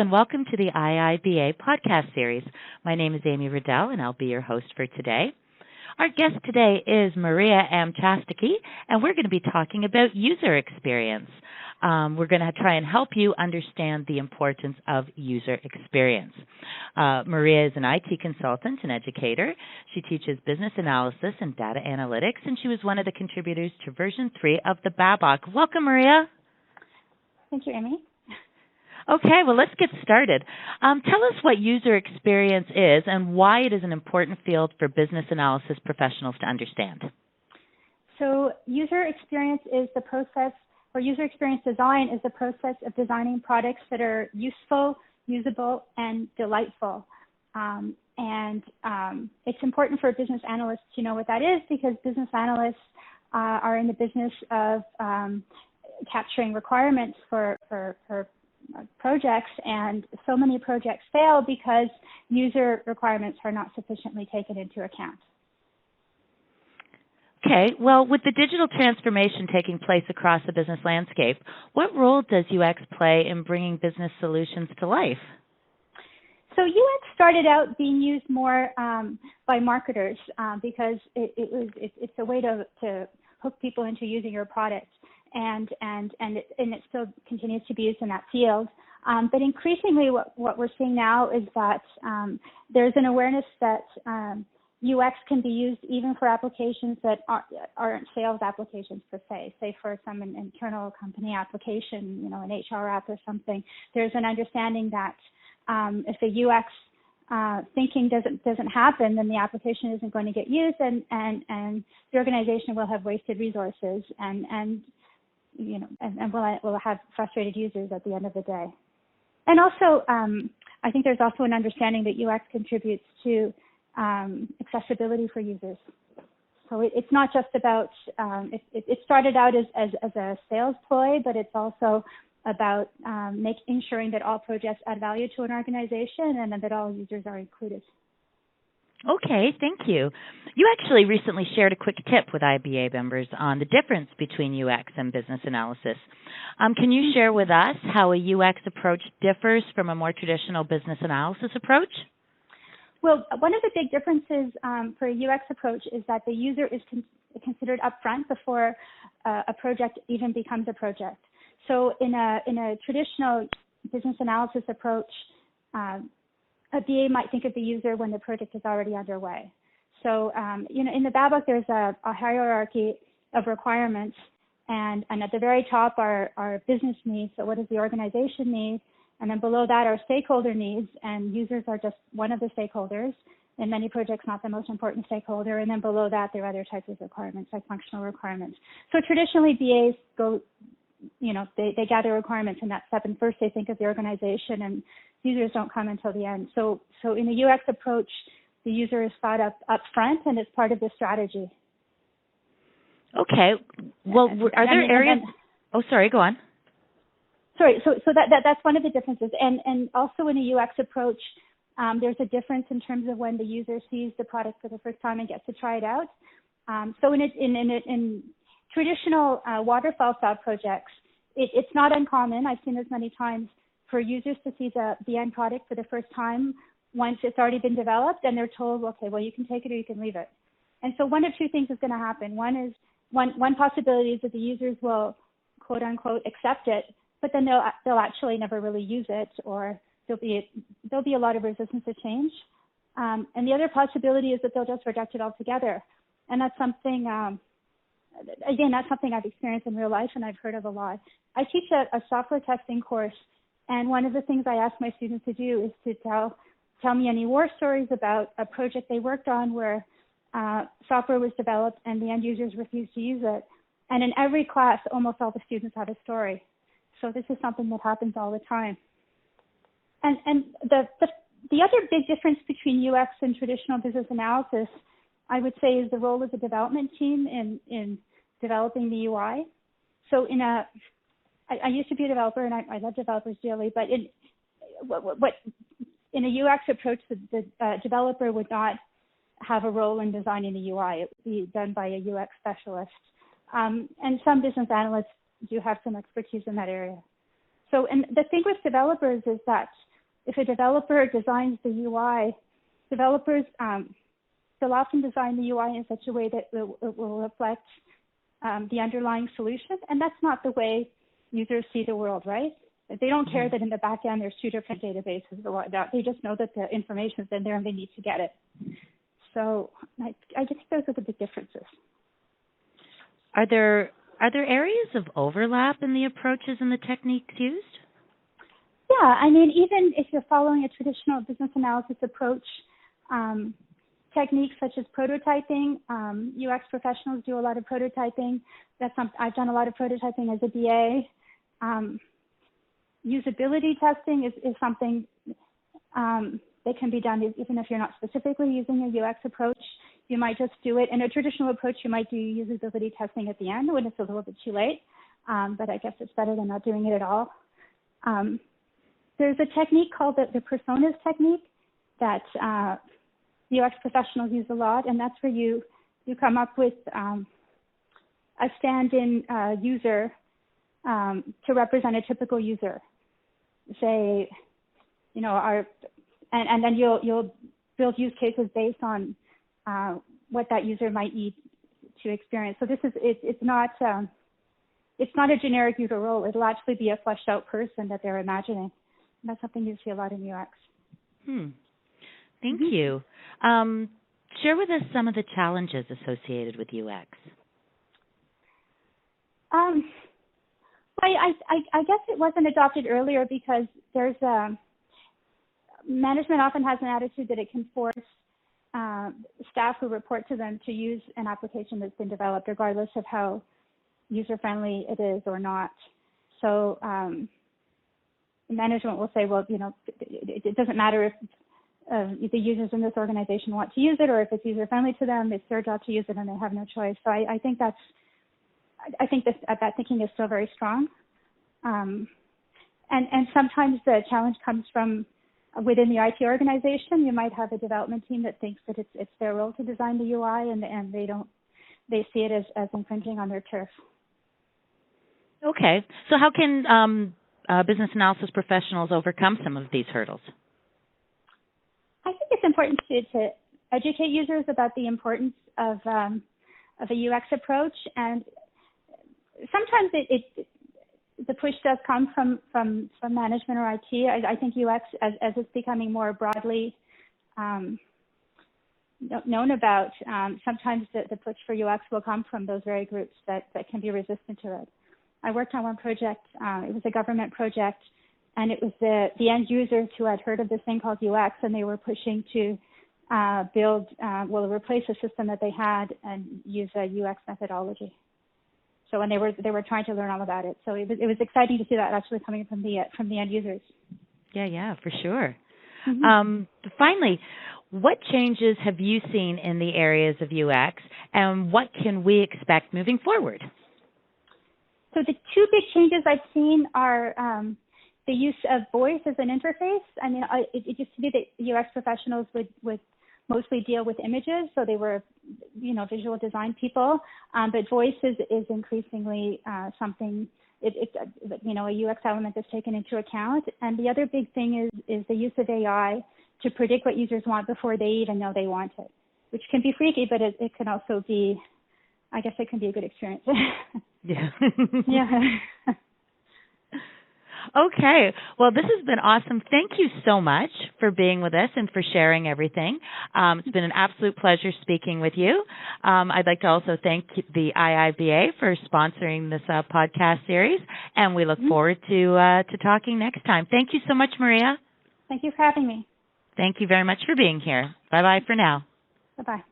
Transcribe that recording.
and welcome to the IIBA podcast series. My name is Amy Riddell, and I'll be your host for today. Our guest today is Maria Amuchastegui, and we're going to be talking about user experience. We're going to try and help you understand the importance of user experience. Maria is an IT consultant and educator. She teaches business analysis and data analytics, and she was one of the contributors to version 3 of the BABOK. Welcome, Maria. Thank you, Amy. Okay, well, let's get started. Tell us what user experience is and why it is an important field for business analysis professionals to understand. So user experience is the process, or user experience design is the process of designing products that are useful, usable, and delightful. It's important for business analysts to know what that is because business analysts are in the business of capturing requirements for projects, and so many projects fail because user requirements are not sufficiently taken into account. Okay, well, with the digital transformation taking place across the business landscape, what role does UX play in bringing business solutions to life? So UX started out being used more by marketers because it's a way to hook people into using your product. And it still continues to be used in that field. But increasingly what we're seeing now is that there's an awareness that UX can be used even for applications that aren't sales applications per se. Say for some internal company application, an HR app or something. There's an understanding that if the UX thinking doesn't happen, then the application isn't going to get used, and the organization will have wasted resources and will have frustrated users at the end of the day. And also, I think there's also an understanding that UX contributes to accessibility for users. So it's not just about, it started out as a sales ploy, but it's also about ensuring that all projects add value to an organization and that all users are included. Okay, thank you. You actually recently shared a quick tip with IIBA members on the difference between UX and business analysis. Can you share with us how a UX approach differs from a more traditional business analysis approach? Well, one of the big differences for a UX approach is that the user is considered upfront before a project even becomes a project. So in a traditional business analysis approach, a BA might think of the user when the project is already underway. So, in the BABOK, there's a hierarchy of requirements, and at the very top are business needs. So what does the organization need? And then below that are stakeholder needs, and users are just one of the stakeholders. In many projects, not the most important stakeholder. And then below that, there are other types of requirements, like functional requirements. So traditionally, BAs go, they gather requirements in that step, and first they think of the organization, and users don't come until the end. So in the UX approach, the user is thought up front, and it's part of the strategy. Okay. Well, are there areas? Oh, sorry. Go on. Sorry. So that's one of the differences, and also in a UX approach, there's a difference in terms of when the user sees the product for the first time and gets to try it out. So in traditional waterfall style projects, it's not uncommon. I've seen this many times for users to see the end product for the first time once it's already been developed, and they're told, okay, well, you can take it or you can leave it. And so one of two things is going to happen. One possibility is that the users will, quote unquote, accept it, but then they'll actually never really use it, or there'll be a lot of resistance to change. And the other possibility is that they'll just reject it altogether. And that's something, that's something I've experienced in real life and I've heard of a lot. I teach a software testing course, and one of the things I ask my students to do is to tell me any war stories about a project they worked on where software was developed and the end users refused to use it. And in every class, almost all the students have a story. So this is something that happens all the time. And the other big difference between UX and traditional business analysis, I would say, is the role of the development team in developing the UI. So I used to be a developer, and I love developers dearly, but in a UX approach, the developer would not have a role in designing the UI. It would be done by a UX specialist. And some business analysts do have some expertise in that area. So, and the thing with developers is that if a developer designs the UI, developers they'll often design the UI in such a way that it will reflect the underlying solution, and that's not the way users see the world, right? They don't care that in the back end there's two different databases or whatnot. They just know that the information's in there and they need to get it. So I just think those are the big differences. Are there areas of overlap in the approaches and the techniques used? Yeah, I mean, even if you're following a traditional business analysis approach, techniques such as prototyping, UX professionals do a lot of prototyping. I've done a lot of prototyping as a BA. Usability testing is something that can be done even if you're not specifically using a UX approach. You might just do it. In a traditional approach, you might do usability testing at the end when it's a little bit too late, but I guess it's better than not doing it at all. There's a technique called the personas technique that UX professionals use a lot, and that's where you come up with a stand-in user to represent a typical user. Say, and then you'll build use cases based on what that user might need to experience. So it's not a generic user role. It'll actually be a fleshed out person that they're imagining. And that's something you see a lot in UX. Thank you. Share with us some of the challenges associated with UX. I guess it wasn't adopted earlier because there's management often has an attitude that it can force staff who report to them to use an application that's been developed, regardless of how user-friendly it is or not. So management will say, well, it doesn't matter if the users in this organization want to use it or if it's user-friendly to them. It's their job to use it, and they have no choice. So I think that thinking is still very strong. And sometimes the challenge comes from within the IT organization. You might have a development team that thinks that it's their role to design the UI, and they see it as infringing on their turf. Okay. So how can business analysis professionals overcome some of these hurdles? I think it's important to educate users about the importance of a UX approach, and sometimes the push does come from management or IT. I think UX, as it's becoming more broadly known about, sometimes the push for UX will come from those very groups that can be resistant to it. I worked on one project. It was a government project, and it was the end users who had heard of this thing called UX, and they were pushing to replace a system that they had and use a UX methodology. So when they were trying to learn all about it, so it was exciting to see that actually coming from the end users. Yeah, for sure. Finally, what changes have you seen in the areas of UX, and what can we expect moving forward? So the two big changes I've seen are the use of voice as an interface. I mean, it used to be that UX professionals would mostly deal with images, so they were, visual design people. But voice is increasingly something. It's a UX element that's taken into account. And the other big thing is the use of AI to predict what users want before they even know they want it, which can be freaky, but it can also be, I guess, it can be a good experience. Yeah. Yeah. Okay. Well, this has been awesome. Thank you so much for being with us and for sharing everything. It's been an absolute pleasure speaking with you. I'd like to also thank the IIBA for sponsoring this podcast series, and we look forward to talking next time. Thank you so much, Maria. Thank you for having me. Thank you very much for being here. Bye-bye for now. Bye-bye.